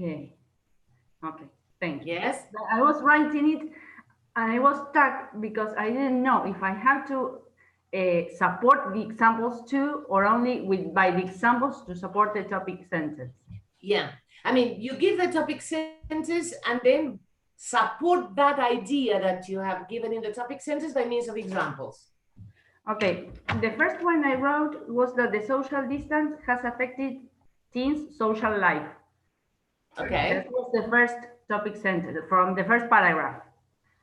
Okay. Okay. Thank you. Yes. I was writing it and I was stuck because I didn't know if I have to support the examples too, or only by the examples to support the topic sentence. Yeah. I mean, you give the topic sentence and then support that idea that you have given in the topic sentence by means of examples. Okay. The first one I wrote was that the social distance has affected teens' social life. Okay. That was the first topic sentence from the first paragraph.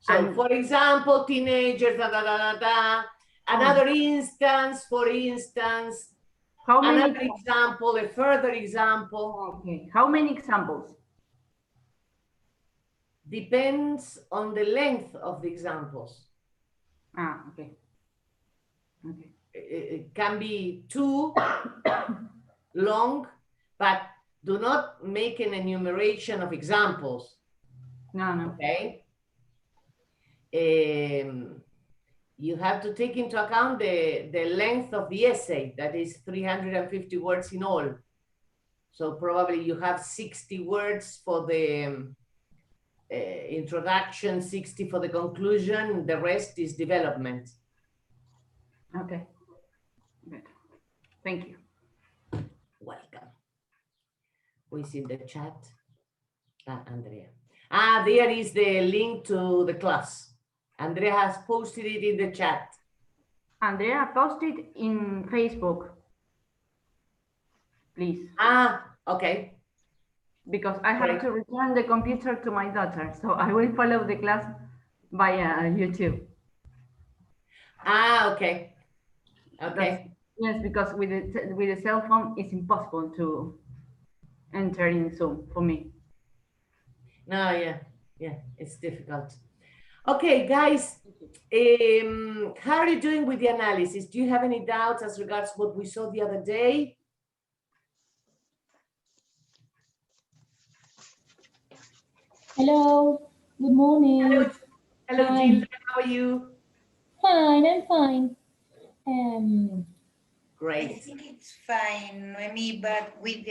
So, And for example, teenagers, da, da, da, da, da. Another instance, for instance, how many? Another example, a further example. Okay. How many examples? Depends on the length of the examples. Ah, okay. Okay. It can be too long, but do not make an enumeration of examples. No, no. Okay. You have to take into account the length of the essay, that is 350 words in all. So probably you have 60 words for the introduction, 60 for the conclusion, the rest is development. Okay. Good. Thank you. Welcome. Who is in the chat? Andrea. There is the link to the class. Andrea has posted it in the chat. Andrea, post it in Facebook, please. Okay. Because I have to return the computer to my daughter, so I will follow the class via YouTube. Okay. Okay. Yes, because with the cell phone, it's impossible to enter in Zoom for me. No, yeah, it's difficult. Okay, guys, how are you doing with the analysis? Do you have any doubts as regards what we saw the other day? Hello, good morning. Hello, Jill, how are you? Fine, I'm fine. Great. I think it's fine, Noemí, but with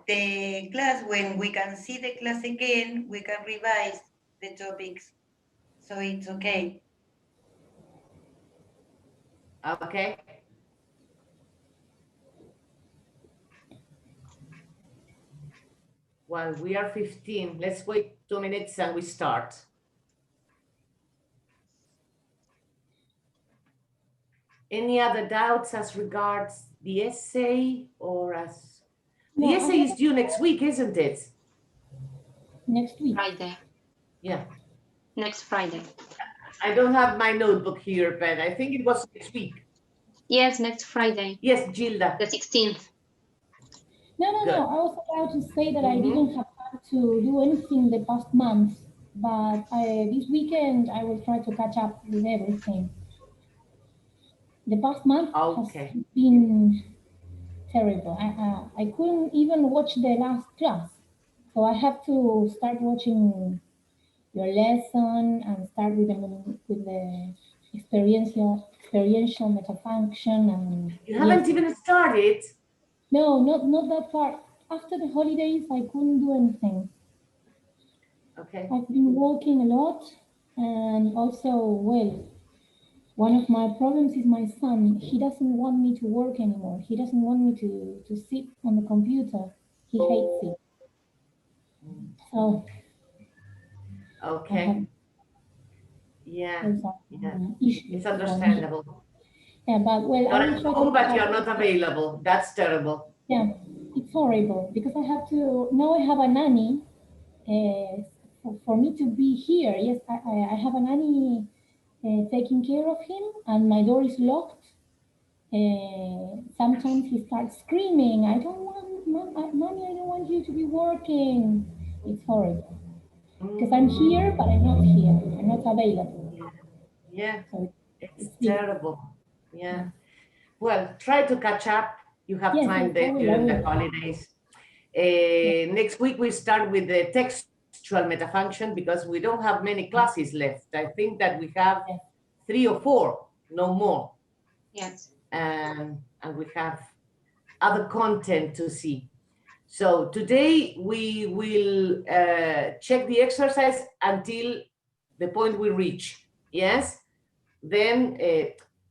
the class, when we can see the class again, we can revise the topics, so it's okay. Okay. Well, we are 15. Let's wait 2 minutes and we start. Any other doubts as regards the essay or as... The essay is due next week, isn't it? Next week. Friday. Yeah. Next Friday. I don't have my notebook here, but I think it was next week. Yes, next Friday. Yes, Gilda. The 16th. No. I was about to say that I didn't have time to do anything the past month, but this weekend I will try to catch up with everything. The past month has been terrible. I couldn't even watch the last class, so I have to start watching your lesson and start with the experiential metafunction. And you haven't even started? No, not that far. After the holidays, I couldn't do anything. Okay. I've been working a lot, and also, well, one of my problems is my son. He doesn't want me to work anymore. He doesn't want me to sit on the computer. He hates it. So. Okay. Yeah. It's understandable. Yeah, but well, you're at home, but you're not available. That's terrible. Yeah, it's horrible because I have to now. I have a nanny. For me to be here, yes, I have a nanny taking care of him, and my door is locked. Sometimes he starts screaming, "I don't want, mommy, I don't want you to be working." It's horrible because I'm here, but I'm not here. I'm not available. Yeah, so it's terrible. Yeah. Well, try to catch up. You have time during the holidays. Next week we start with the textual metafunction because we don't have many classes left. I think that we have 3 or 4, no more. Yes. And we have other content to see. So today we will check the exercise until the point we reach. Yes. Then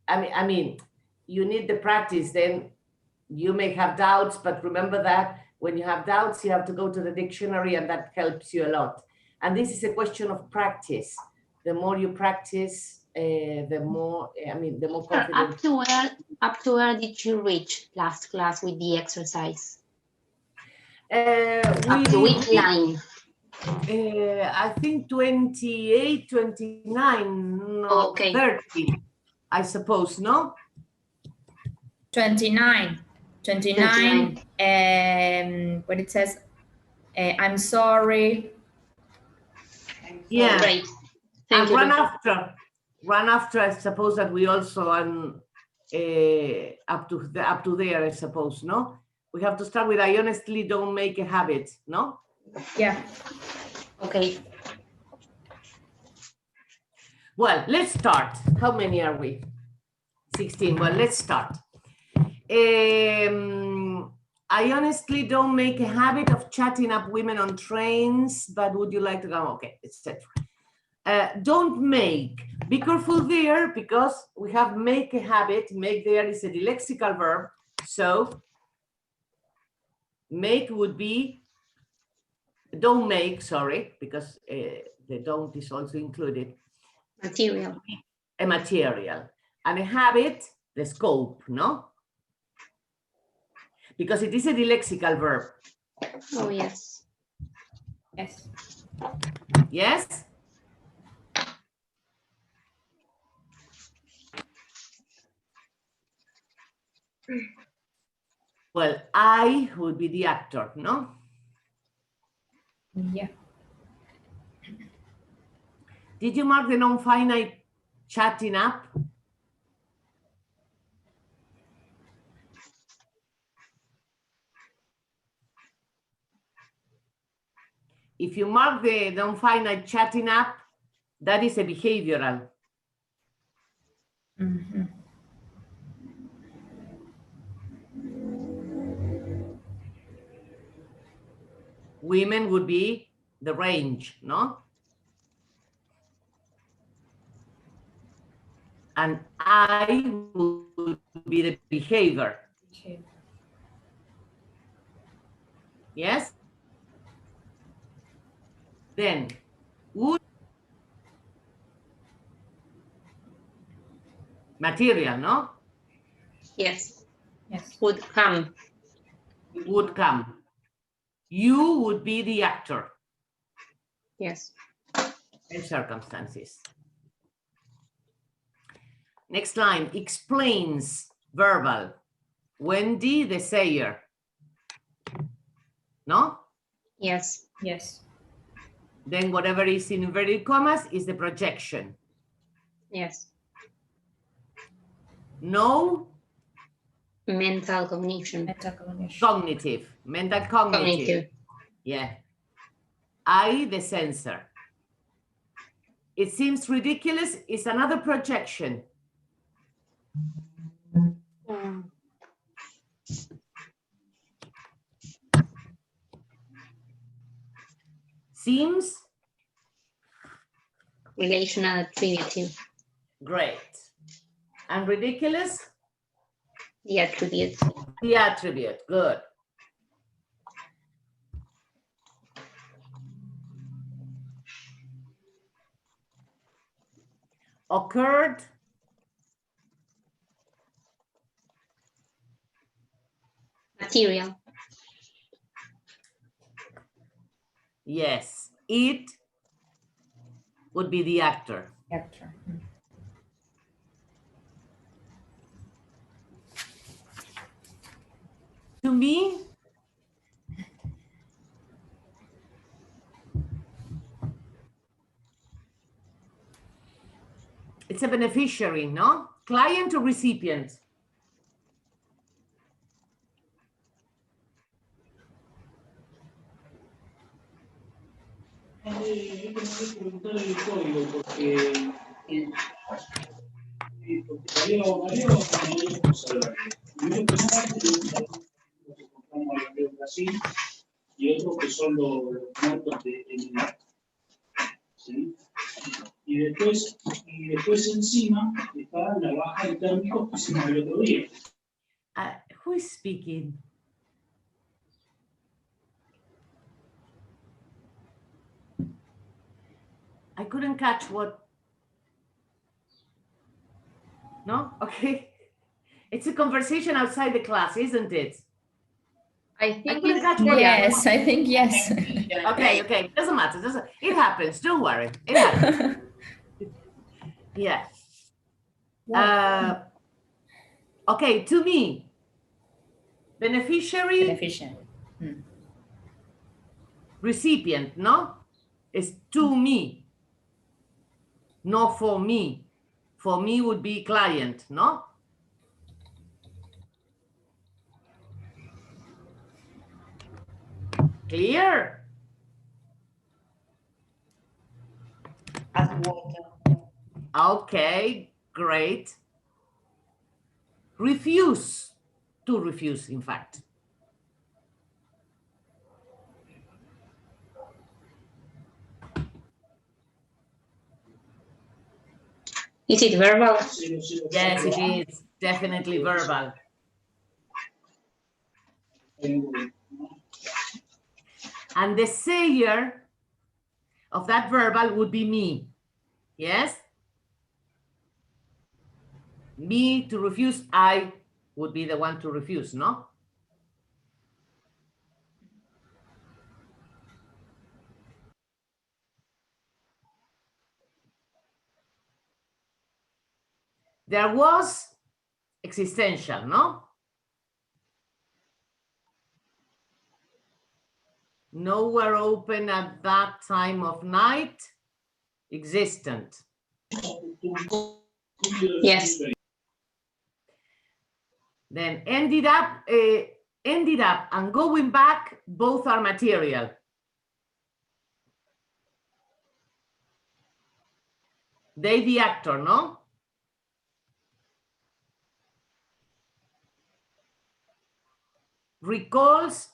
I mean, you need the practice. Then you may have doubts, but remember that when you have doubts, you have to go to the dictionary, and that helps you a lot. And this is a question of practice. The more you practice, the more, the more confident. Up to where did you reach last class with the exercise? Up to which line? I think 28, 29, no, okay. 30, I suppose, no? 29. When it says, I'm sorry. Yeah. Great. And run after, I suppose that we also up to there, I suppose, no? We have to start with, I honestly don't make a habit, no? Yeah. Okay. Well, let's start. How many are we? 16. Well, let's start. I honestly don't make a habit of chatting up women on trains, but would you like to go? Okay, etc. Don't make. Be careful there, because we have make a habit. Make there is a lexical verb. So make would be, don't make, sorry, because the don't is also included. Material. A material. And a habit, the scope, no? Because it is a lexical verb. Oh, yes. Yes. Yes? Well, I would be the actor, no? Yeah. Did you mark the non-finite chatting up? If you mark the non-finite chatting up, that is a behavioral. Mm-hmm. Women would be the range, no? And I would be the behavior. Okay. Yes? Then would material, no? Yes. Yes. Would come. Would come. You would be the actor. Yes. In circumstances. Next line, explains, verbal. Wendy, the sayer. No? Yes. Yes. Then whatever is in inverted commas is the projection. Yes. No? Mental cognition. Cognitive. Mental cognitive. Yeah. I, the sensor. It seems ridiculous is another projection. Seems? Relational attributive. Great. And ridiculous? The attribute. The attribute. Good. Occurred? Material. Yes. It would be the actor. Actor. To me, it's a beneficiary, no? Client or recipient? de Brasil, y otros que son los muertos de Emiratos. ¿Sí? Y después encima está la baja de térmicos que hicimos el otro día. Who is speaking? I couldn't catch what. No? Okay. It's a conversation outside the class, isn't it? I think couldn't catch what. yes. I think yes. Okay. Doesn't matter. It happens. Don't worry. It happens. Yeah. Okay, to me. Beneficiary. Beneficiary. Recipient, no? It's to me. Not for me. For me would be client, no? Clear? As water. Okay, great. Refuse. To refuse, in fact. Is it verbal? Yes, it is. Definitely verbal. And the sayer of that verbal would be me. Yes? Me to refuse, I would be the one to refuse, no? There was existential, no? Nowhere open at that time of night. Existent. Yes. Then ended up and going back, both are material. They the actor, no? Recalls.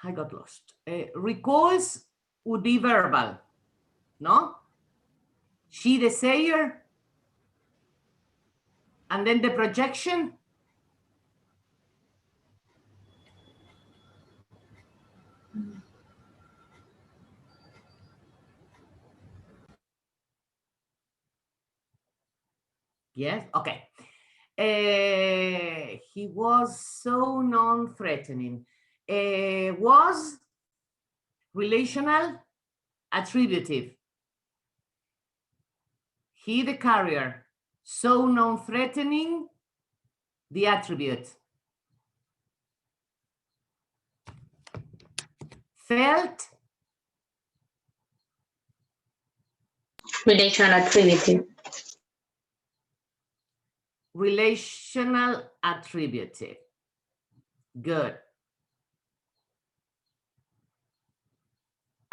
I got lost. Recalls would be verbal, no? She the sayer. And then the projection. Yes, okay. He was so non-threatening. Was relational, attributive. He the carrier, so non-threatening, the attribute. Felt. Relational attributive. Relational attributive. Good.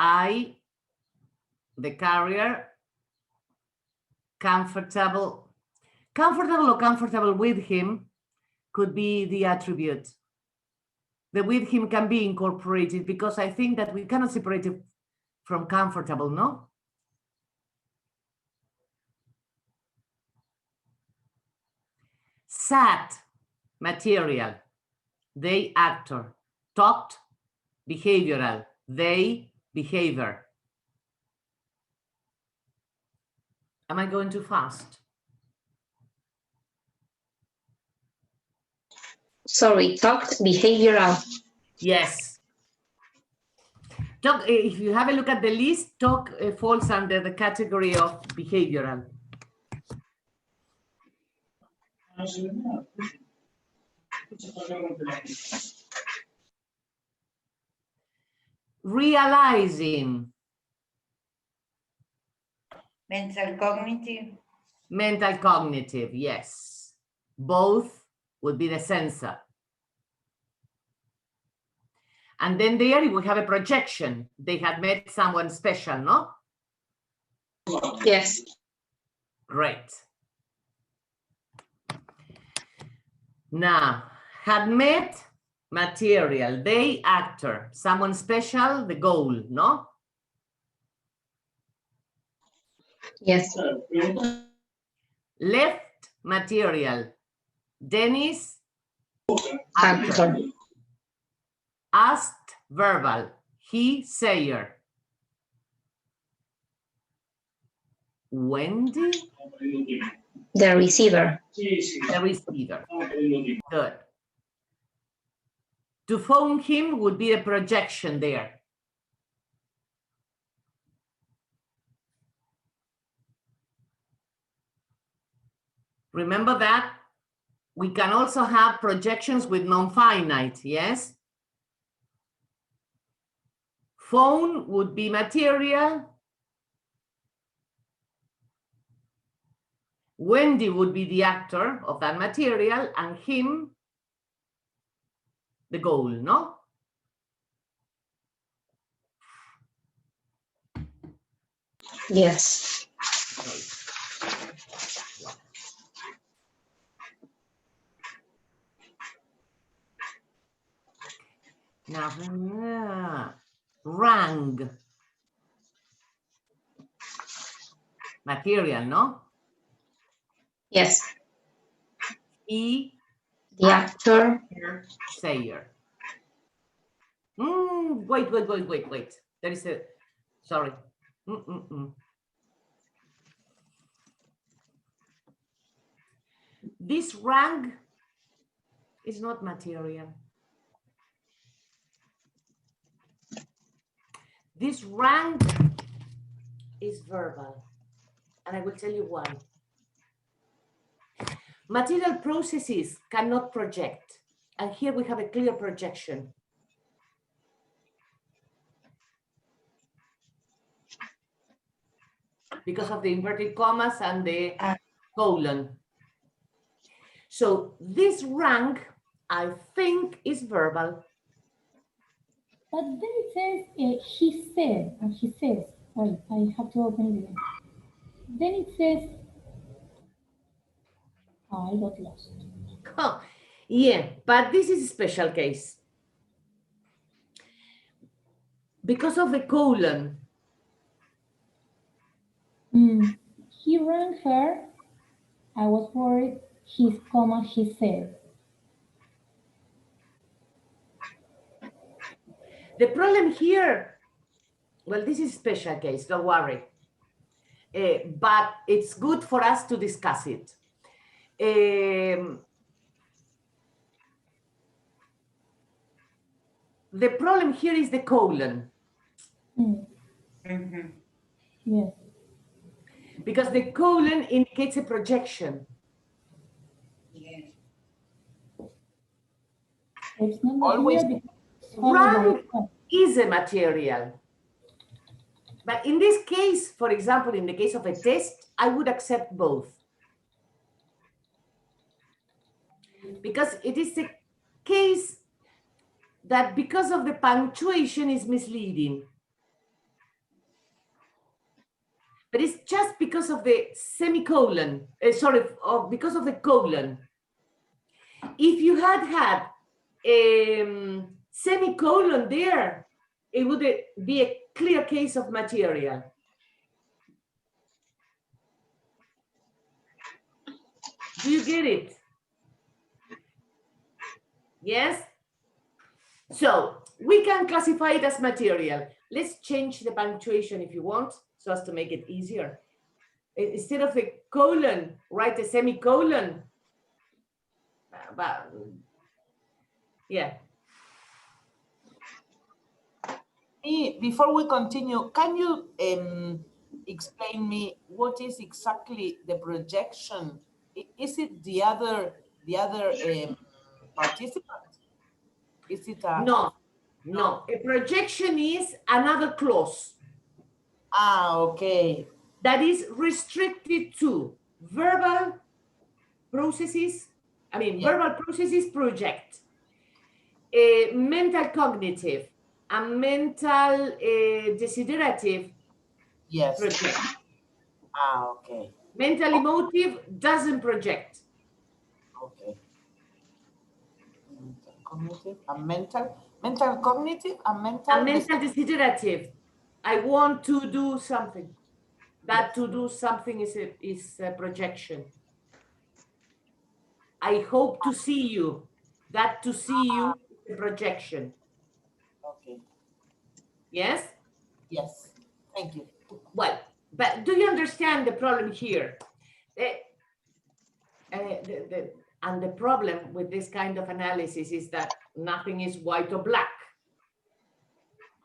I, the carrier, comfortable or comfortable with him could be the attribute. The with him can be incorporated because I think that we cannot separate it from comfortable, no? Sat, material. They, actor. Talked, behavioral. They, behavior. Am I going too fast? Sorry, talked, behavioral. Yes. Talk, if you have a look at the list, talk falls under the category of behavioral. Realizing. Mental cognitive. Mental cognitive, yes. Both would be the sensor. And then there we have a projection. They had met someone special, no? Yes. Great. Now, had met, material, they, actor, someone special, the goal, no? Yes. Left, material, Dennis, Actor. actor. Asked, verbal, he, sayer. Wendy, The receiver. the receiver. Good. To phone him would be a projection there. Remember that? We can also have projections with non-finite, yes? Phone would be material. Wendy would be the actor of that material, and him, the goal, no? Yes. Now, rang. Material, no? Yes. He, The actor. sayer. Wait. There is a, sorry. This rang is not material. This rang is verbal, and I will tell you why. Material processes cannot project, and here we have a clear projection. Because of the inverted commas and the colon. So this rank, I think, is verbal. But then it says, he said, and he says, wait, I have to open it again. Then it says, oh, I got lost. Oh, yeah, but this is a special case. Because of the colon. He rang her. I was worried. His comma, he said. The problem here, well, this is a special case, don't worry. But it's good for us to discuss it. The problem here is the colon. Yes. Because the colon indicates a projection. Yes. It's not Always run is a material. But in this case, for example, in the case of a test, I would accept both. Because it is a case that because of the punctuation is misleading. But it's just because of the semicolon, because of the colon. If you had had a semicolon there, it would be a clear case of material. Do you get it? Yes? So we can classify it as material. Let's change the punctuation if you want, so as to make it easier. Instead of a colon, write a semicolon. But yeah. Before we continue, can you explain me what is exactly the projection? Is it the other participant? Is it a... No. A projection is another clause. Okay. That is restricted to verbal processes. Verbal processes project. Mental cognitive and mental desiderative project. Okay. Mental emotive doesn't project. Okay. Mental cognitive and mental cognitive and mental. And mental desiderative. I want to do something. That to do something is a projection. I hope to see you. That to see you is a projection. Okay. Yes? Yes. Thank you. Well, but do you understand the problem here? And the problem with this kind of analysis is that nothing is white or black.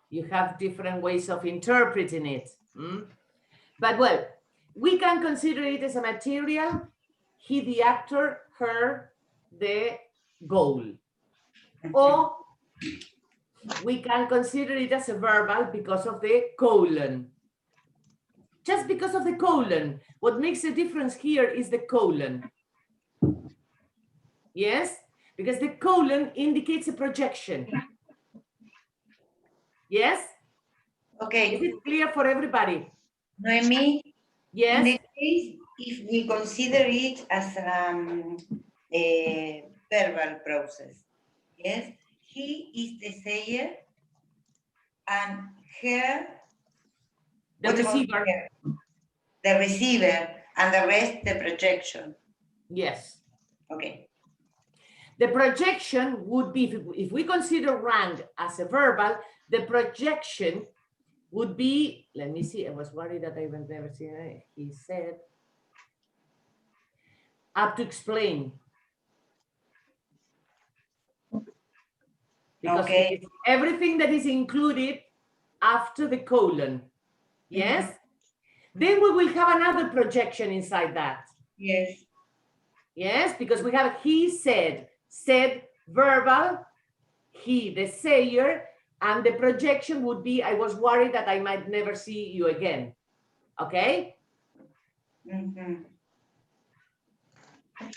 You have different ways of interpreting it. But well, we can consider it as a material, he the actor, her the goal. Or we can consider it as a verbal because of the colon. Just because of the colon. What makes a difference here is the colon. Yes? Because the colon indicates a projection. Yes? Okay. Is it clear for everybody? Noemí, yes? In the case, if we consider it as a verbal process, yes? He is the sayer and her, the receiver. The receiver, and the rest the projection. Yes. Okay. The projection would be, if we consider rank as a verbal, the projection would be, let me see, I was worried that I went never see it. He said, up to explain. Because okay. It's everything that is included after the colon. Yes? Then we will have another projection inside that. Yes. Yes, because we have he said verbal, he the sayer, and the projection would be, I was worried that I might never see you again. Okay?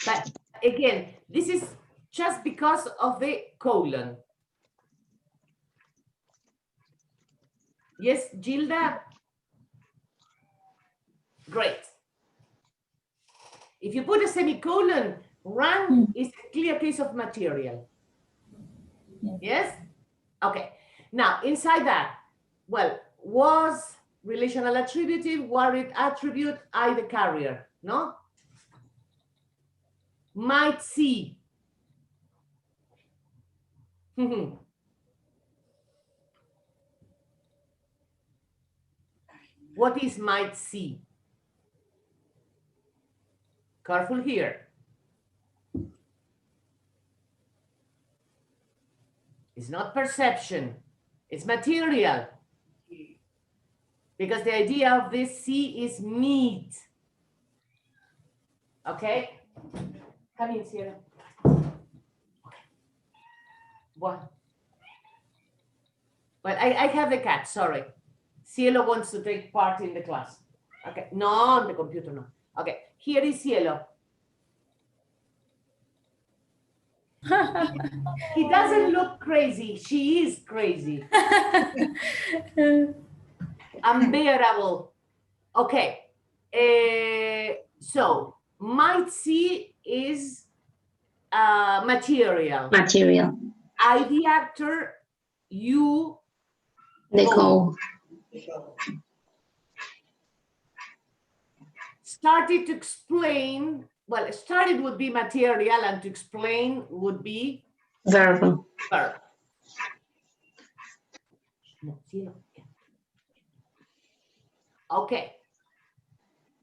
But again, this is just because of the colon. Yes, Gilda? Great. If you put a semicolon, run is a clear case of material. Yes? Okay. Now, inside that, well, was relational attributive, worried attribute, I the carrier, no? Might see. What is might see? Careful here. It's not perception, it's material. Because the idea of this see is meet. Okay? Come in, Cielo. What? Well, I have the cat, sorry. Cielo wants to take part in the class. Okay, no, on the computer, no. Okay, here is Cielo. He doesn't look crazy. She is crazy. Unbearable. Okay. So, might see is material. Material. I, the actor, you, The goal. Started to explain, well, started would be material and to explain would be Verb. verb. No, zero. Okay.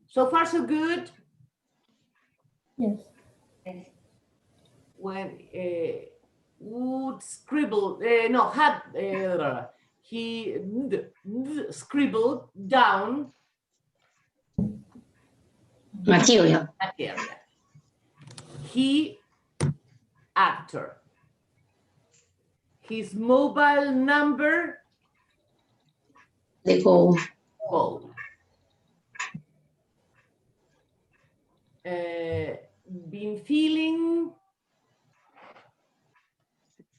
So far, so good. Yes. When would scribble, no, had, he scribbled down Material. material. He, actor. His mobile number, The goal. goal. Been feeling,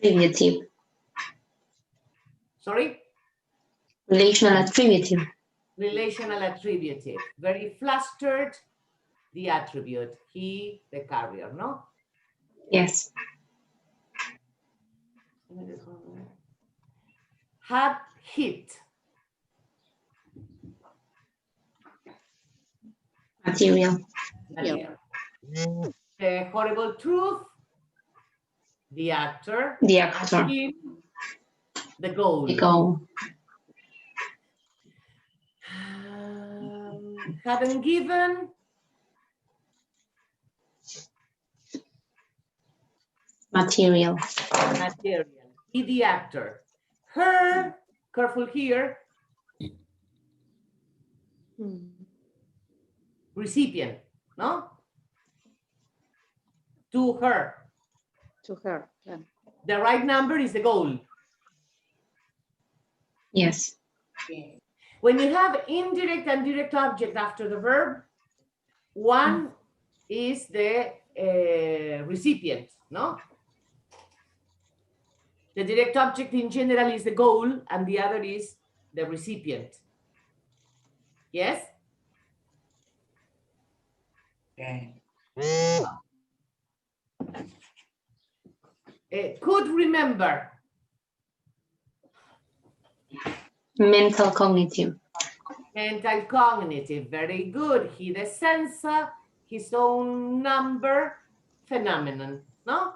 Attributive. sorry? Relational attributive. Relational attributive. Very flustered, the attribute, he, the carrier, no? Yes. Had hit. Material. The horrible truth, the actor. The actor. Him, the goal. The goal. Hadn't given. Material. Material. He, the actor. Her, careful here. Recipient, no? To her. To her. Yeah. The right number is the goal. Yes. When you have indirect and direct object after the verb, one is the recipient, no? The direct object in general is the goal and the other is the recipient. Yes? Okay. Could remember. Mental cognitive. Mental cognitive, very good. He, the sensor, his own number, phenomenon, no?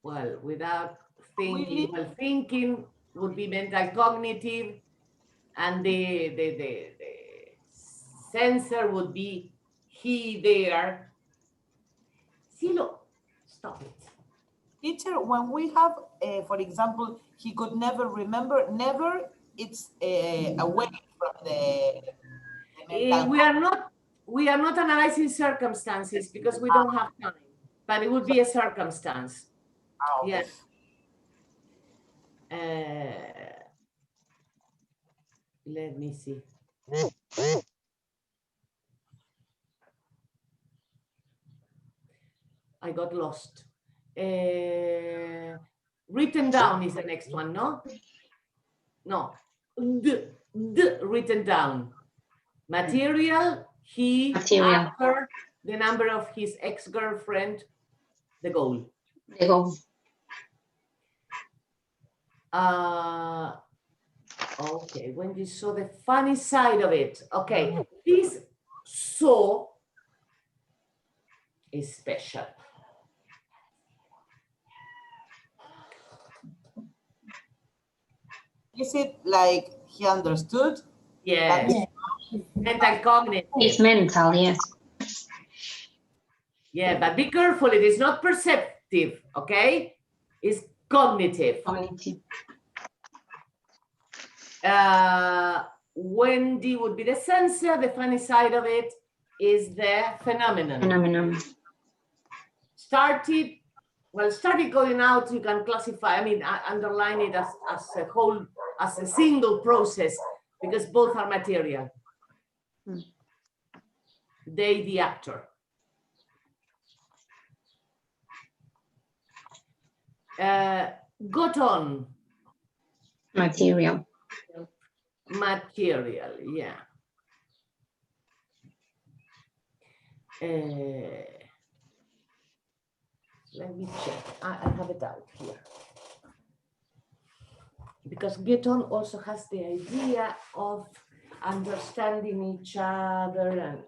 Well, without thinking, well, thinking would be mental cognitive, and the sensor would be he, there. Silo, stop it. Teacher, when we have, for example, he could never remember, never, it's away from the mental. We are not analyzing circumstances because we don't have time, but it would be a circumstance. Oh, okay. Yes. Let me see. I got lost. Written down is the next one, no? No. Written down. Material, he, Material. after the number of his ex-girlfriend, the goal. The goal. Okay, when you saw the funny side of it. Okay, this saw is special. Is it like he understood? Yes. Mental cognitive. It's mental, yes. Yeah, but be careful, it is not perceptive, okay? It's cognitive. Cognitive. Wendy would be the sensor. The funny side of it is the phenomenon. Phenomenon. Started going out, you can classify, I mean, underline it as a whole, as a single process, because both are material. They, the actor. Got on. Material. Material, yeah. Let me check. I have it out here. Because get on also has the idea of understanding each other, and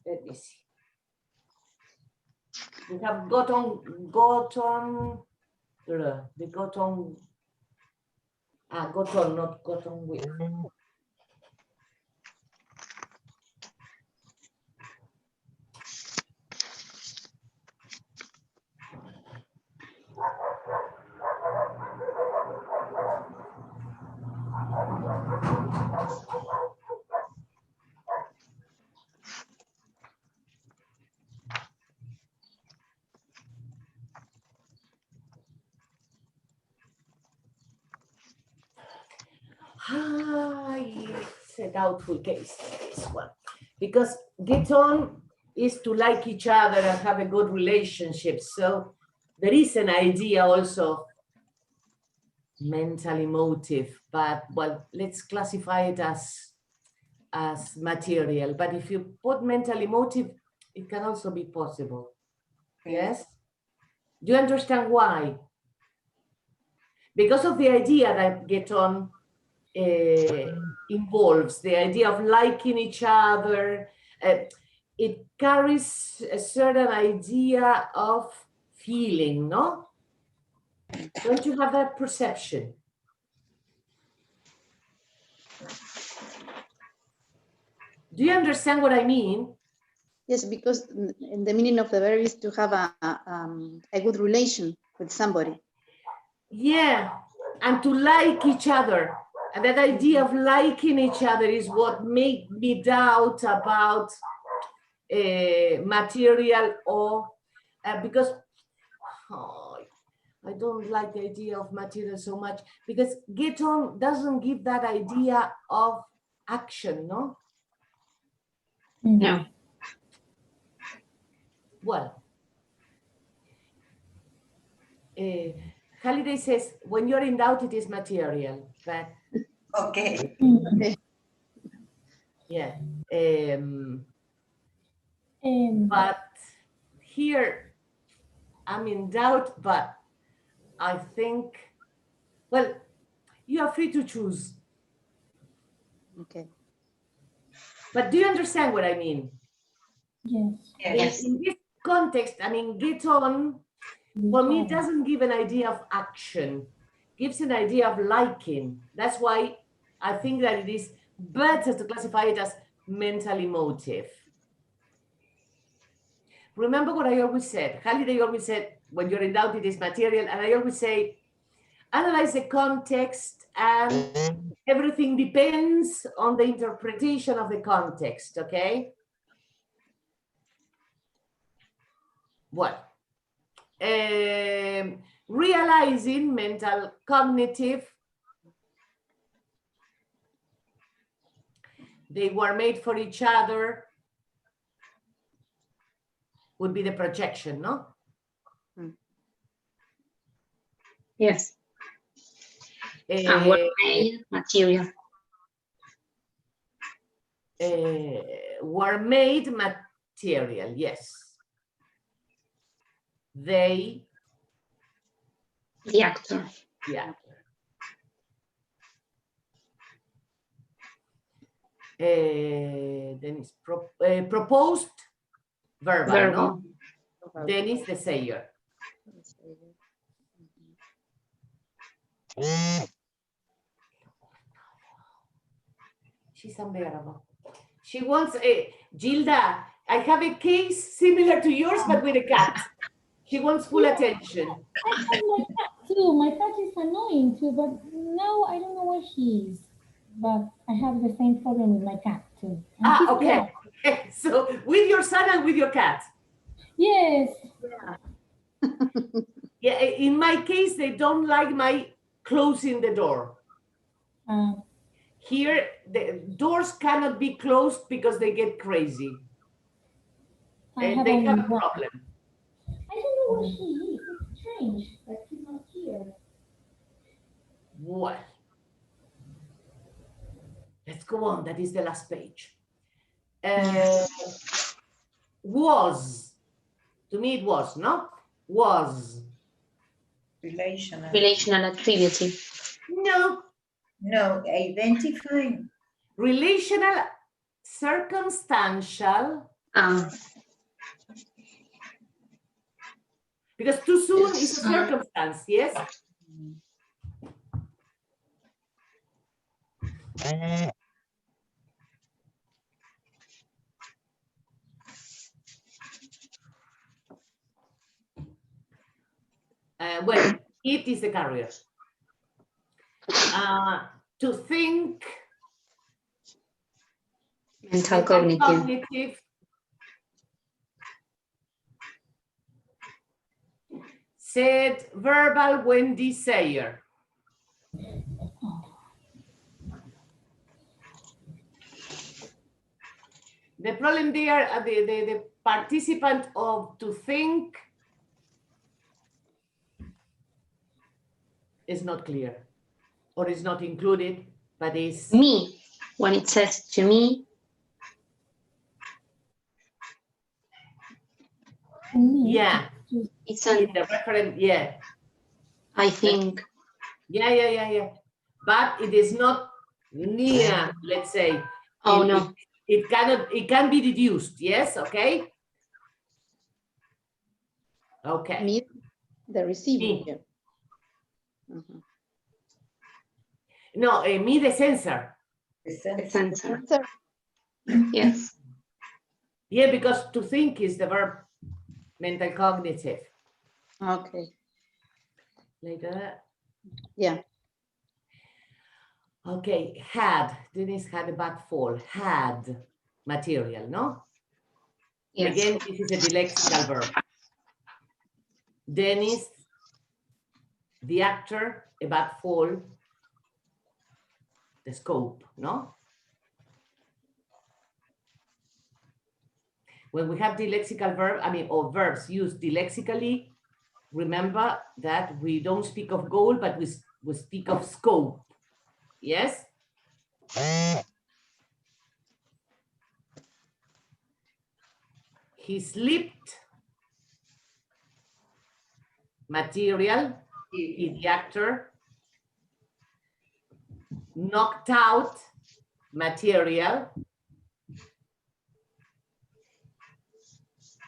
let me see. We have got on, not got on with. It's a doubtful case, this one, because get on is to like each other and have a good relationship. So there is an idea also mental emotive, but well, let's classify it as material. But if you put mental emotive, it can also be possible. Yes? Do you understand why? Because of the idea that get on involves, the idea of liking each other. It carries a certain idea of feeling, no? Don't you have that perception? Do you understand what I mean? Yes, because the meaning of the verb is to have a good relation with somebody. Yeah, and to like each other. And that idea of liking each other is what made me doubt about material, or because I don't like the idea of material so much, because get on doesn't give that idea of action, no? No. Well, Halliday says, when you're in doubt, it is material, but Okay. yeah. But here, I'm in doubt, but I think, well, you are free to choose. Okay. But do you understand what I mean? Yes. Yes. In this context, I mean, get on, for me, it doesn't give an idea of action, gives an idea of liking. That's why I think that it is better to classify it as mental emotive. Remember what I always said. Halliday always said, when you're in doubt, it is material. And I always say, analyze the context, and everything depends on the interpretation of the context, okay? Well, realizing mental cognitive, they were made for each other, would be the projection, no? Yes. And were made material. Were made material, yes. They. The actor. Yeah. Then it's proposed verbal, no? Then it's the sayer. She's unbearable. She wants Gilda, I have a case similar to yours, but with a cat. She wants full attention. I have my cat too. My cat is annoying too, but now I don't know where she is. But I have the same problem with my cat too. And he's Okay. black. So with your son and with your cat? Yes. Yeah, in my case, they don't like my closing the door. Here, the doors cannot be closed because they get crazy. They have a problem. I don't know where he is. It's strange that he's not here. Well, let's go on. That is the last page. Was. To me, it was, no? Was. Relational. Relational attributive. No. No, identifying. Relational circumstantial. Because too soon is a circumstance, yes? Well, it is the carrier. To think. Mental cognitive. Said verbal Wendy Sayer. The problem there, the participant of to think is not clear. or is not included, but is Me, when it says to me, yeah, it's in an, the reference, yeah. I think, Yeah. But it is not near, let's say. oh no. It can be deduced, yes, okay? Okay. Me, the receiver. Me. Yeah. Mhm. No, me, the sensor. The The sense. sensor. Yes. Yeah, because to think is the verb mental cognitive. Okay. Later. Yeah. Okay, had. Dennis had a bad fall. Had material, no? Yes. Again, this is a dilexical verb. Dennis, the actor, a bad fall, the scope, no? When we have dilexical verb, or verbs used dilexically, remember that we don't speak of goal, but we speak of scope. Yes? He slipped material, is the actor. Knocked out material.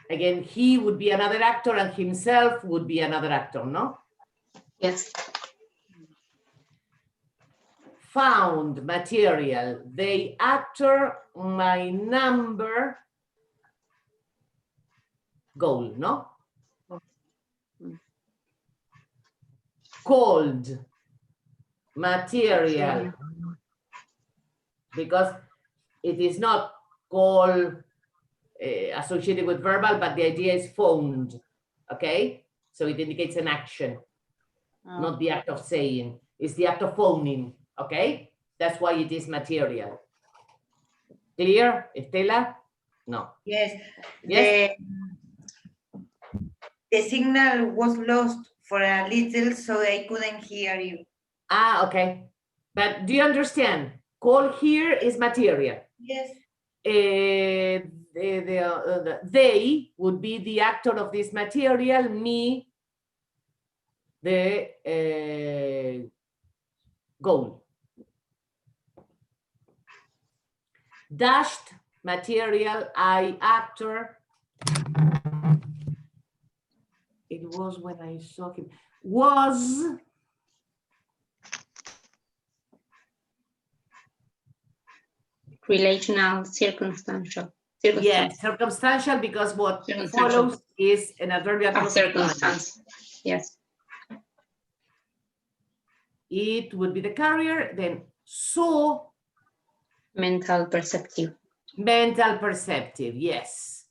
Again, he would be another actor and himself would be another actor, no? Yes. Found material, the actor, my number, goal, no? Called material, because it is not call associated with verbal, but the idea is phoned, okay? So it indicates an action, not the act of saying, it's the act of phoning, okay? That's why it is material. Clear, Estela? No. Yes. Yes? The signal was lost for a little, so I couldn't hear you. Ah, okay. But do you understand? Call here is material. Yes. They would be the actor of this material, me, the goal. Dashed material, I actor. It was when I saw him. Was Relational, circumstantial. yes, circumstantial, because what follows is an adverbial circumstance. Yes. It would be the carrier, then saw. Mental perceptive. Mental perceptive, yes.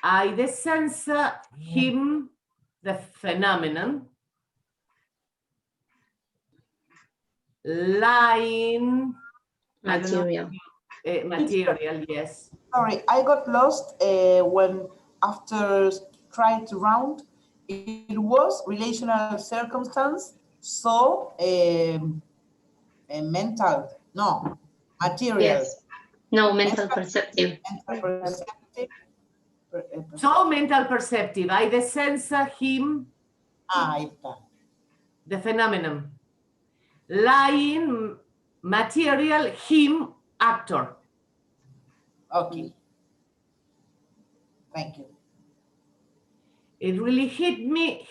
I, the sensor, him, the phenomenon. Line. Material. Material, yes. Sorry, I got lost when after trying to round, it was relational circumstance, so a mental, no, material. Yes. No, mental perceptive. Mental perceptive. So mental perceptive, I, the sensor, him, ahí está. the phenomenon. Lying, material, him, actor. Okay. Thank you. It really hit me,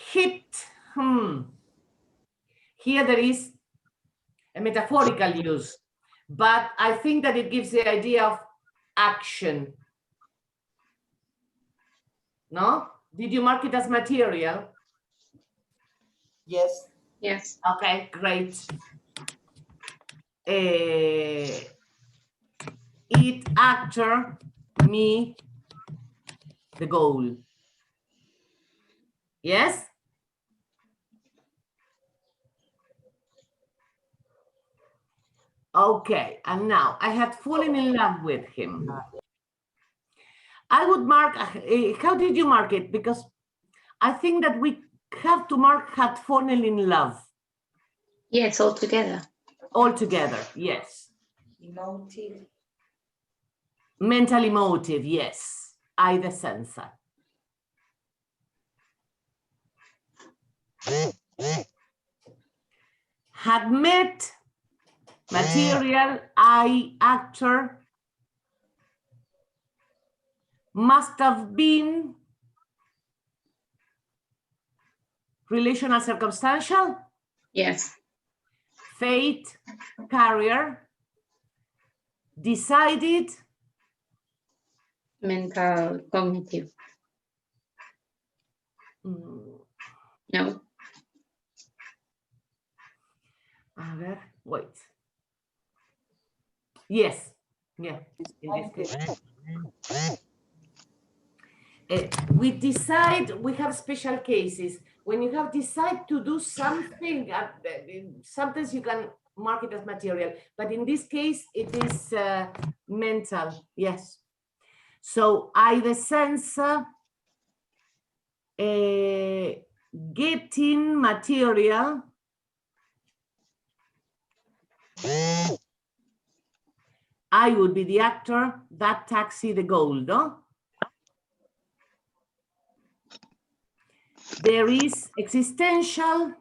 Here there is a metaphorical use, but I think that it gives the idea of action. No? Did you mark it as material? Yes. Yes. Okay, great. It, actor, me, the goal. Yes? Okay, and now I had fallen in love with him. I would mark, how did you mark it? Because I think that we have to mark had fallen in love. Yes, all together. All together, yes. Emotive. Mental emotive, yes. I the sensor. Had met, material, I actor, must have been, relational circumstantial, Yes. fate, carrier, decided, Mental cognitive. No. A ver, wait. Yes, yeah, in this case. We decide, we have special cases. When you have decide to do something, sometimes you can mark it as material, but in this case, it is mental, yes. So I the sense getting material I would be the actor, that taxi the goal, no? There is existential.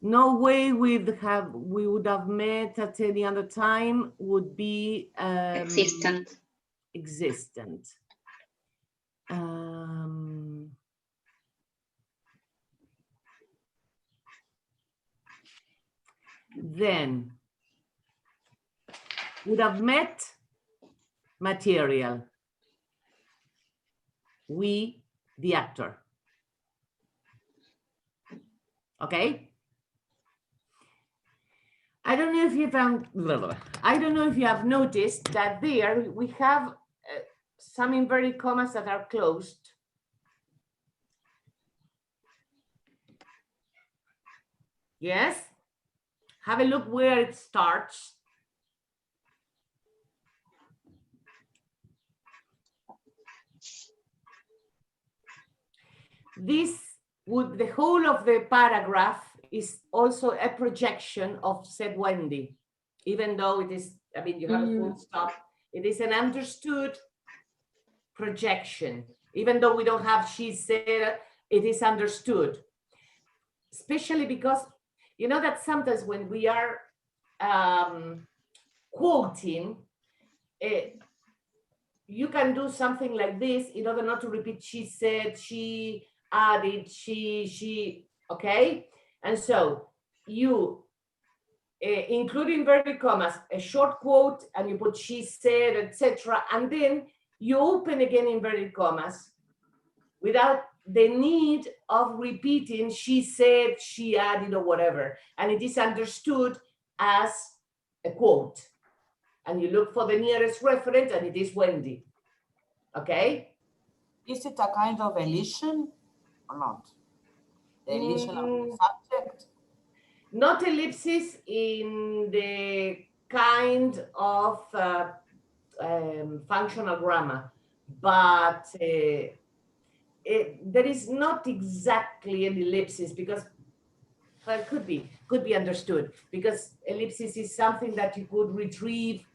No way we would have met at any other time, would be Existent. Existent. Then would have met material. We, the actor. Okay. I don't know if you have noticed that there we have some inverted commas that are closed. Yes. Have a look where it starts. This would, the whole of the paragraph is also a projection of said Wendy, even though it is, I mean, you have a full stop. It is an understood projection, even though we don't have she said, it is understood. Especially because, you know that sometimes when we are quoting, you can do something like this in order not to repeat she said, she added, she, okay? And so you include inverted commas, a short quote, and you put she said, etc. And then you open again inverted commas without the need of repeating she said, she added, or whatever. And it is understood as a quote. And you look for the nearest reference, and it is Wendy. Okay? Is it a kind of elision or not? The elision of the subject? Not ellipsis in the kind of functional grammar, but there is not exactly an ellipsis because, well, could be understood, because ellipsis is something that you could retrieve,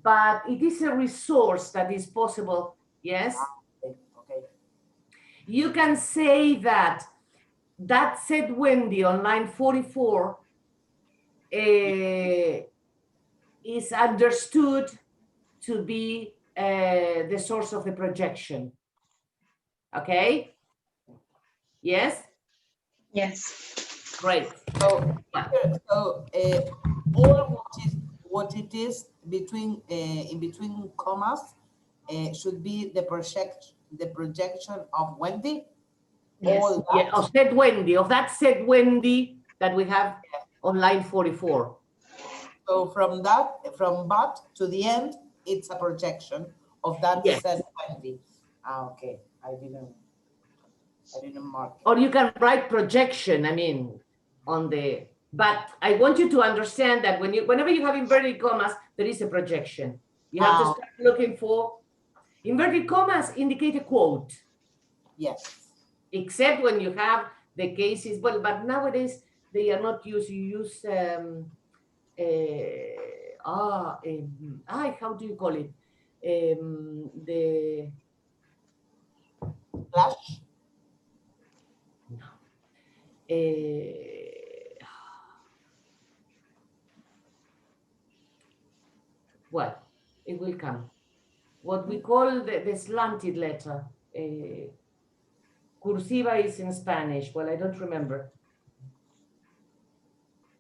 but it is a resource that is possible, yes? Okay. You can say that said Wendy on line 44 is understood to be the source of the projection. Okay? Yes? Yes. Great. So all what it is between in between commas should be the projection of Wendy. Yes. Yeah, of said Wendy, of that said Wendy that we have on line 44. So from but to the end, it's a projection of that said Wendy. Okay, I didn't mark it. Or you can write projection, I mean, on the, but I want you to understand that whenever you have inverted commas, there is a projection. You have to start looking for, inverted commas indicate a quote. Yes. Except when you have the cases, but nowadays they are not used. You use how do you call it? The Flash? No. Well, it will come. What we call the slanted letter. Cursiva is in Spanish. Well, I don't remember.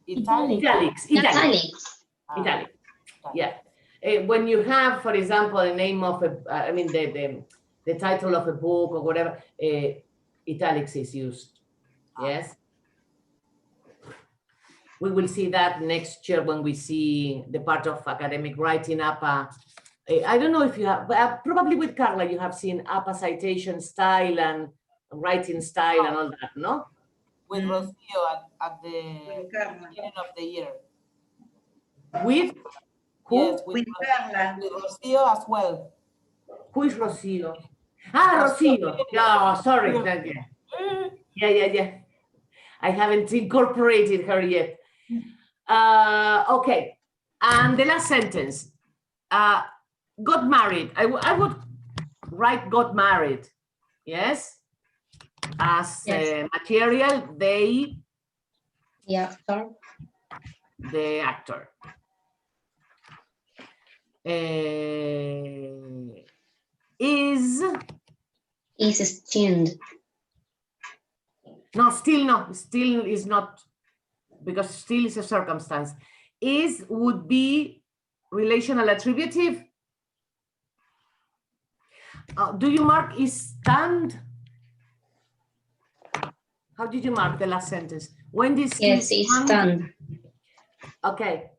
Italics. Italics. Yeah. When you have, for example, a name of a, the title of a book or whatever, italics is used. Yes. We will see that next year when we see the part of academic writing APA. I don't know if you have, probably with Carla, you have seen APA citation style and writing style and all that, no? With Rocio at the beginning of the year. With who? Yes, with Rocio as well. Who is Rocio? Ah, Rocio. Yeah, sorry. Yeah. I haven't incorporated her yet. Okay. And the last sentence. Got married. I would write got married. Yes. As material, they. The actor. The actor. Is tuned. No, still no. Still is not, because still is a circumstance. Is would be relational attributive. Do you mark is stand? How did you mark the last sentence? When this is stand. Okay.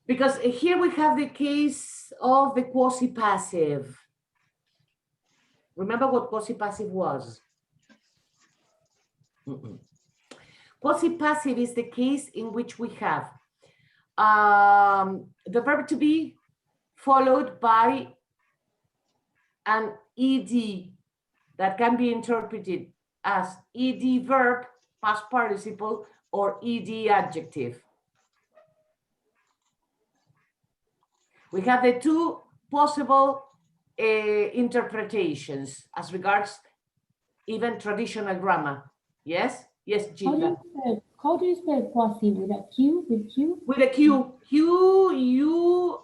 Because here we have the case of the quasi-passive. Remember what quasi-passive was? Quasi-passive is the case in which we have the verb to be followed by an ed that can be interpreted as ed verb, past participle, or ed adjective. We have the two possible interpretations as regards even traditional grammar. Yes? Yes, Gilda. How do you spell quasi? With a Q? With Q? With a Q. Q-U-A-S-Y.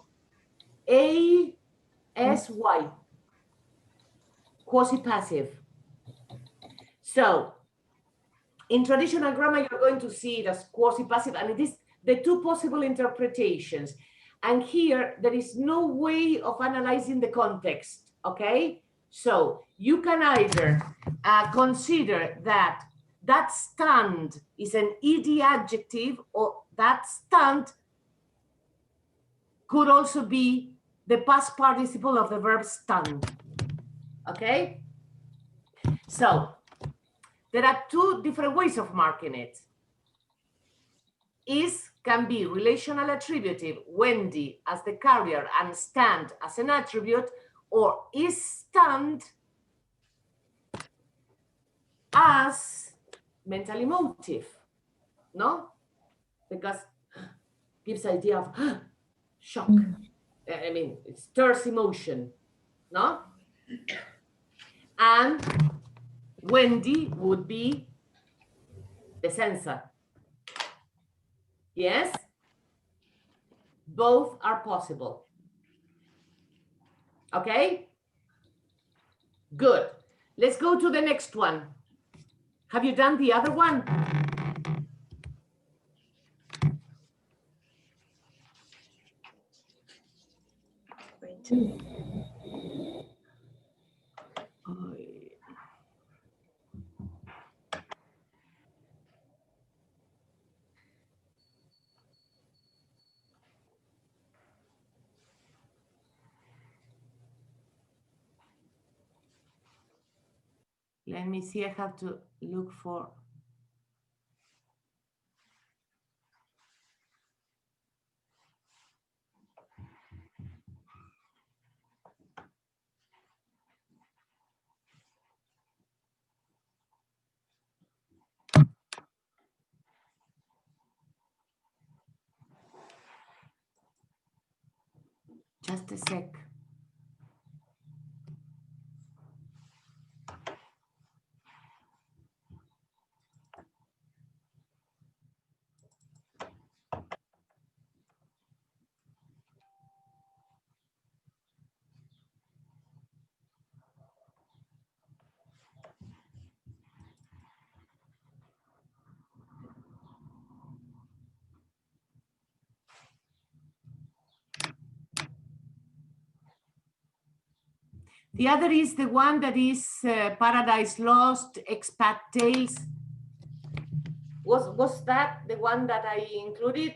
Quasi-passive. So, in traditional grammar, you're going to see it as quasi-passive, and it is the two possible interpretations. And here, there is no way of analyzing the context, okay? So, you can either consider that stand is an ed adjective, or that stand could also be the past participle of the verb stand, okay? So, there are two different ways of marking it. Is can be relational attributive, Wendy as the carrier and stand as an attribute, or is stand as mental emotive, no? Because gives idea of shock. I mean, it stirs emotion, no? And Wendy would be the censor. Yes? Both are possible. Okay? Good. Let's go to the next one. Have you done the other one? Let me see, I have to look for. Just a sec. The other is the one that is Paradise Lost, Expat Tales. Was that the one that I included?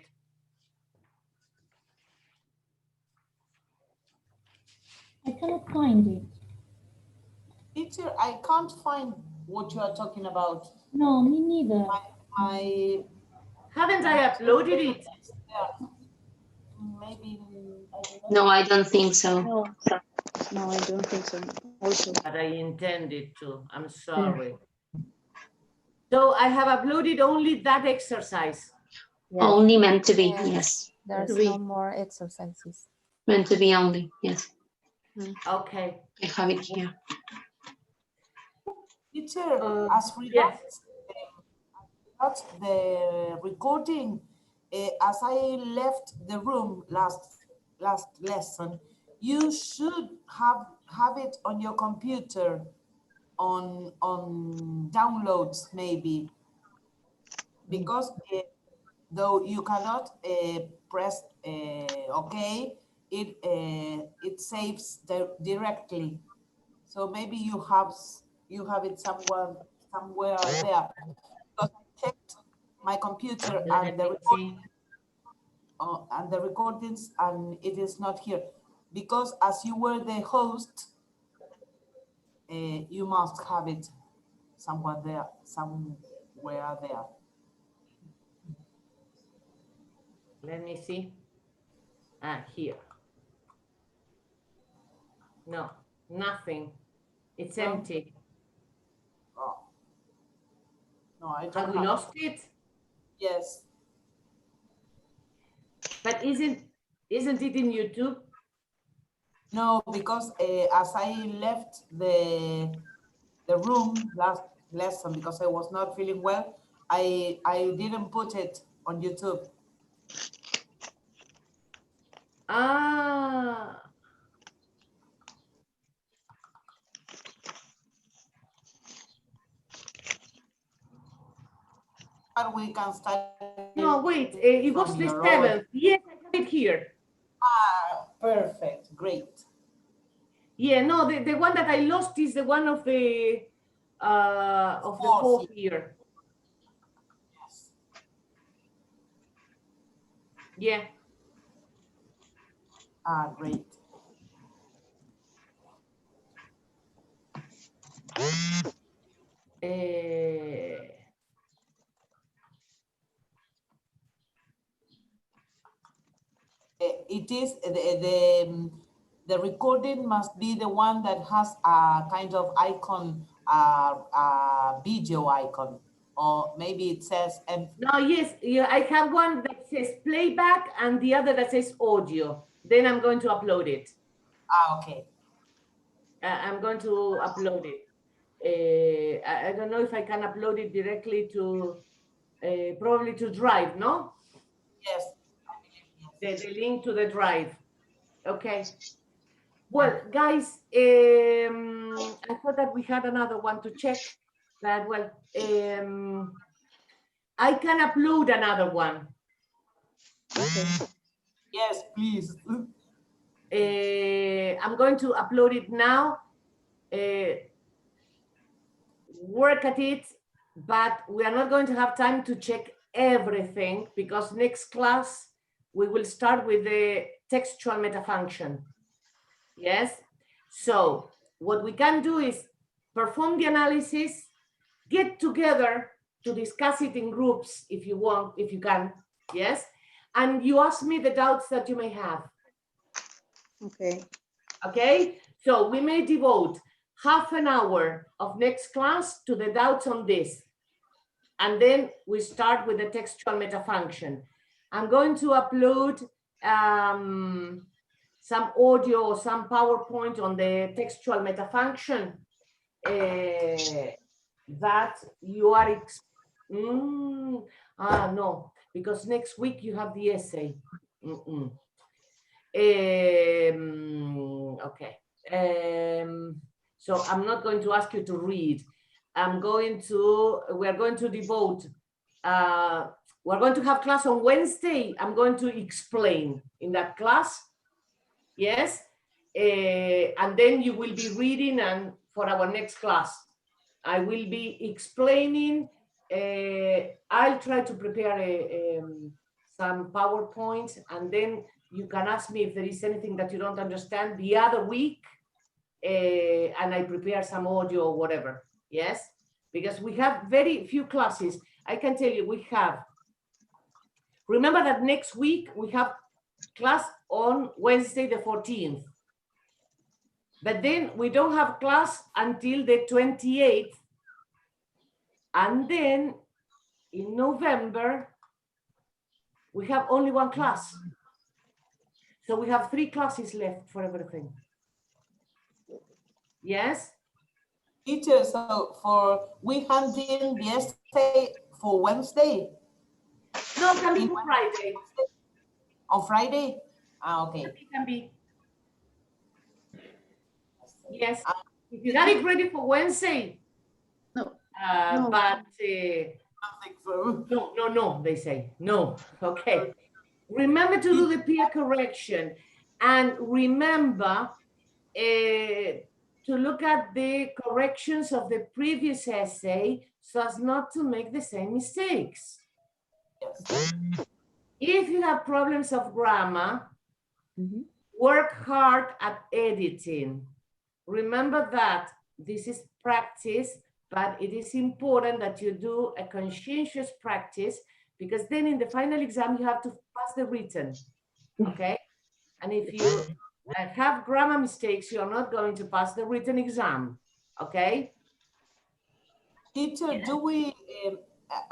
I cannot find it. Teacher, I can't find what you are talking about. No, me neither. Haven't I uploaded it? Maybe, I don't know. No, I don't think so. No, no, I don't think so. Also, But I intended to. I'm sorry. So I have uploaded only that exercise. Yes. Only meant to be, Yes. yes. There's no more exercises. Meant to be only, yes. Okay. I have it here. Teacher, as regards the recording, as I left the room last lesson, you should have it on your computer on downloads maybe, because though you cannot press OK, it saves directly. So maybe you have it somewhere there. Because I checked my computer and the recordings, and it is not here. Because as you were the host, you must have it somewhere there. Let me see. Here. No, nothing. It's empty. Oh. No, I don't have we lost it? Yes. But isn't it in YouTube? No, because as I left the room last lesson, because I was not feeling well, I didn't put it on YouTube. Ah. But we can start. No, wait, it was the 7th. Yes, I have it here. Ah, perfect, great. Yeah, no, the one that I lost is the one of the 4th year. Yes. Yeah. Ah, great. It is the recording must be the one that has a kind of icon, a video icon, or maybe it says. No, yes, yeah, I have one that says playback and the other that says audio. Then I'm going to upload it. Ah, okay. I'm going to upload it. I don't know if I can upload it directly to, probably to Drive, no? Yes. The link to the Drive. Okay. Well, guys, I thought that we had another one to check. That well, I can upload another one. Okay. Yes, please. I'm going to upload it now. Work at it, but we are not going to have time to check everything because next class we will start with the textual metafunction. Yes. So what we can do is perform the analysis, get together to discuss it in groups if you want, if you can. Yes. And you ask me the doubts that you may have. Okay. Okay. So we may devote half an hour of next class to the doubts on this. And then we start with the textual metafunction. I'm going to upload some audio or some PowerPoint on the textual metafunction that you are, no, because next week you have the essay. Okay. So I'm not going to ask you to read. we're going to devote, we're going to have class on Wednesday. I'm going to explain in that class. Yes. And then you will be reading, and for our next class, I will be explaining. I'll try to prepare some PowerPoints, and then you can ask me if there is anything that you don't understand the other week, and I prepare some audio or whatever. Yes, because we have very few classes. I can tell you we have. Remember that next week we have class on Wednesday the 14th. But then we don't have class until the 28th. And then in November, we have only one class. So we have 3 classes left for everything. Yes? Teacher, so for we hunting the essay for Wednesday? No, it can be for Friday. On Friday? Okay. It can be. Yes. If you got it ready for Wednesday. No. No. But no, they say. No. Okay. Remember to do the peer correction, and remember to look at the corrections of the previous essay so as not to make the same mistakes. Yes. If you have problems of grammar, work hard at editing. Remember that this is practice, but it is important that you do a conscientious practice, because then in the final exam you have to pass the written, okay? And if you have grammar mistakes, you are not going to pass the written exam, okay? Teacher, do we,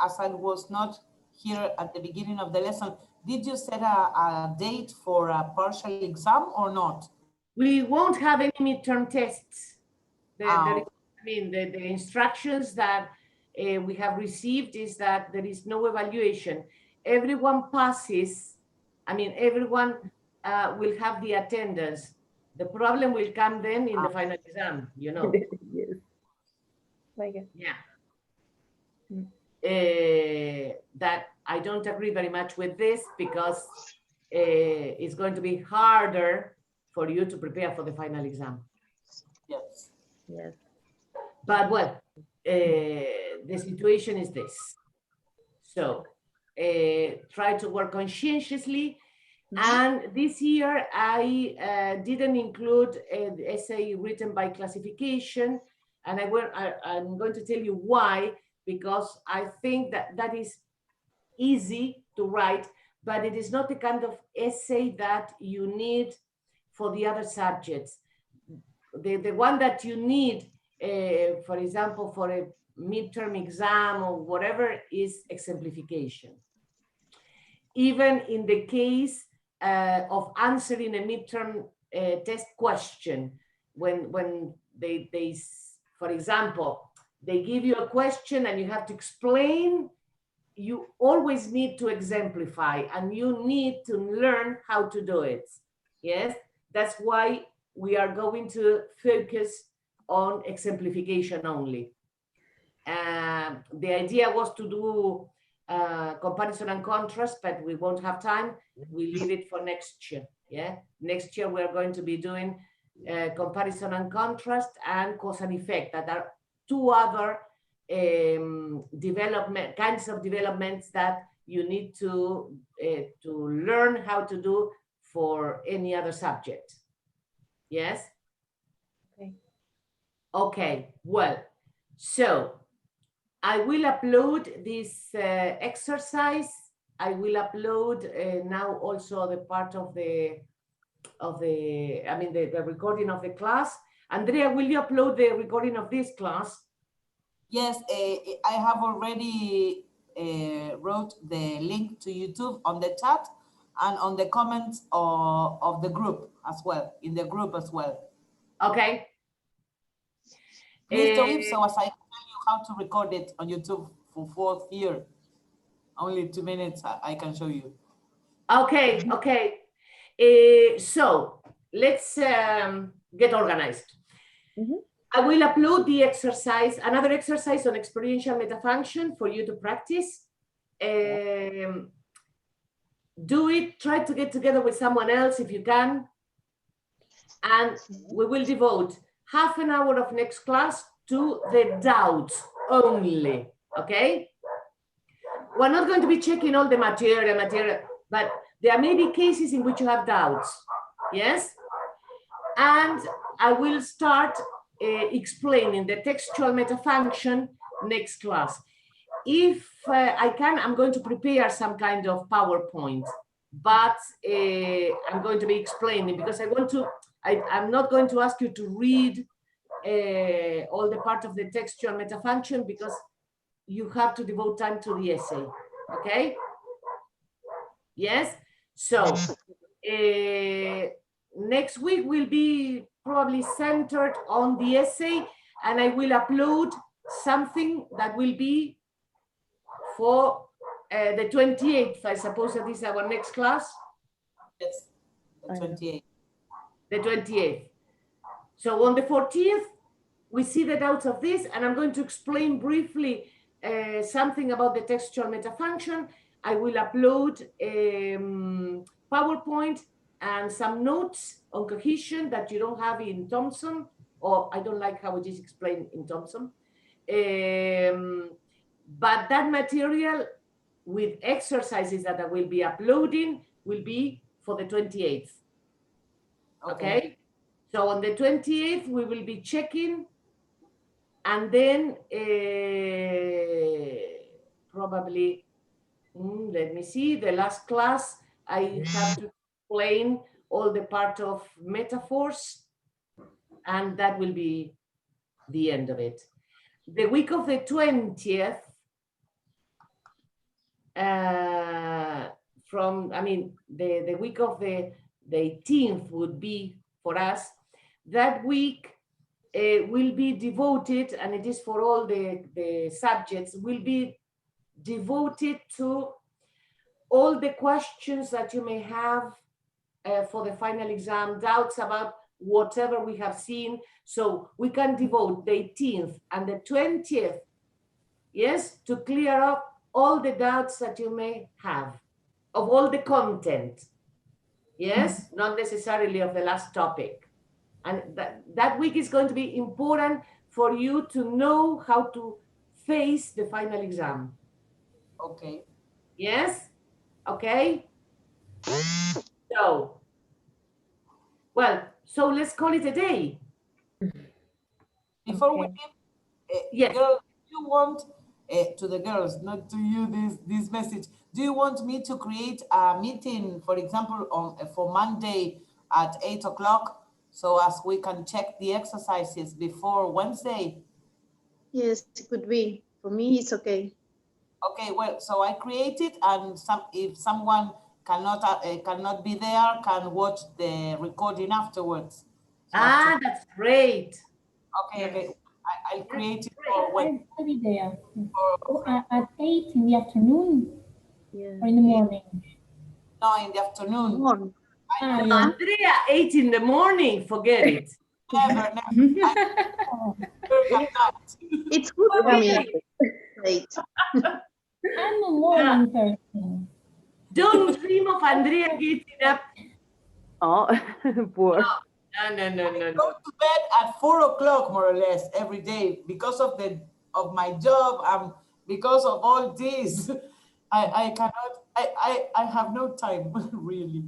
as I was not here at the beginning of the lesson, did you set a date for a partial exam or not? We won't have any midterm tests. The instructions that we have received is that there is no evaluation. Everyone passes. Everyone will have the attendance. The problem will come then in the final exam, you know. Yes. Like it. Yeah. That I don't agree very much with this, because it's going to be harder for you to prepare for the final exam. Yes. Yes. But well, the situation is this. So try to work conscientiously. And this year I didn't include an essay written by classification. And I'm going to tell you why, because I think that is easy to write, but it is not the kind of essay that you need for the other subjects. The one that you need, for example, for a midterm exam or whatever, is exemplification. Even in the case of answering a midterm test question, when they, for example, they give you a question and you have to explain, you always need to exemplify, and you need to learn how to do it. Yes, that's why we are going to focus on exemplification only. The idea was to do comparison and contrast, but we won't have time. We leave it for next year. Yeah, next year we're going to be doing comparison and contrast and cause and effect. That are 2 other kinds of developments that you need to learn how to do for any other subject. Yes? Okay. Okay, well, so I will upload this exercise. I will upload now also the part of the recording of the class. Andrea, will you upload the recording of this class? Yes, I have already wrote the link to YouTube on the chat. and on the comments of the group as well, in the group as well. Okay. Please don't leave, so as I tell you how to record it on YouTube for 4th year. Only 2 minutes, I can show you. Okay, okay. So let's get organized. I will upload the exercise, another exercise on experiential metafunction for you to practice. Do it, try to get together with someone else if you can. And we will devote half an hour of next class to the doubts only, okay? We're not going to be checking all the material, but there may be cases in which you have doubts, yes? And I will start explaining the textual metafunction next class. If I can, I'm going to prepare some kind of PowerPoint, but I'm going to be explaining because I want to, I'm not going to ask you to read all the part of the textual metafunction because you have to devote time to the essay, okay? Yes, so next week will be probably centered on the essay, and I will upload something that will be for the 28th. I suppose that is our next class. Yes, the 28th. The 28th. So on the 14th, we see the doubts of this, and I'm going to explain briefly something about the textual metafunction. I will upload PowerPoint and some notes on cohesion that you don't have in Thompson, or I don't like how it is explained in Thompson. But that material with exercises that I will be uploading will be for the 28th. Okay? So on the 28th, we will be checking, and then probably, let me see, the last class, I have to explain all the part of metaphors, and that will be the end of it. The week of the 20th, the week of the 18th would be for us. That week will be devoted, and it is for all the subjects, will be devoted to all the questions that you may have for the final exam, doubts about whatever we have seen. So we can devote the 18th and the 20th, yes, to clear up all the doubts that you may have of all the content, yes, not necessarily of the last topic. And that week is going to be important for you to know how to face the final exam. Okay. Yes? Okay? So, well, so let's call it a day. Before we leave, yes. Girl, do you want, to the girls, not to you, this message, do you want me to create a meeting, for example, on for Monday at 8 o'clock, so as we can check the exercises before Wednesday? Yes, it could be. For me, it's okay. Okay, well, so I create it, and if someone cannot be there, can watch the recording afterwards. So that's great. Okay, okay. I'll create it for when? I'll be there. At 8 in the afternoon or in the morning? No, in the afternoon. Andrea, 8 in the morning, forget it. Never. It's good for me. Late. I'm a morning person. Don't dream of Andrea getting up. Oh, poor. No. I go to bed at 4 o'clock, more or less, every day because of my job, because of all this. I cannot. I have no time really.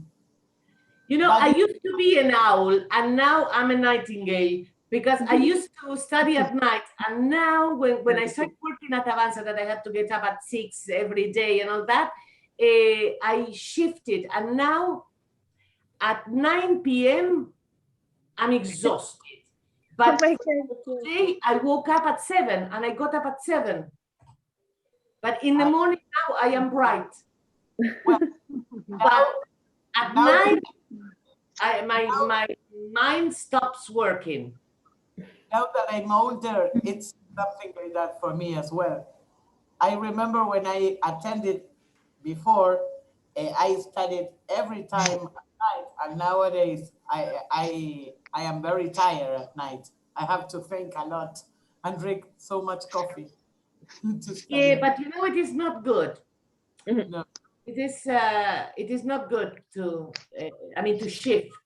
You know, I used to be an owl, and now I'm a nightingale, because I used to study at night, and now when I started working at Avanza, that I had to get up at 6 every day and all that, I shifted, and now at 9 p.m. I'm exhausted. But today I woke up at 7 and I got up at 7. But in the morning now I am bright. Well, At Now- night, my mind stops working. Now that I'm older, it's something like that for me as well. I remember when I attended before, I studied every time at night, and nowadays I am very tired at night. I have to think a lot and drink so much coffee to study. Yeah, but you know, it is not good. No. It is not good to, I mean, to shift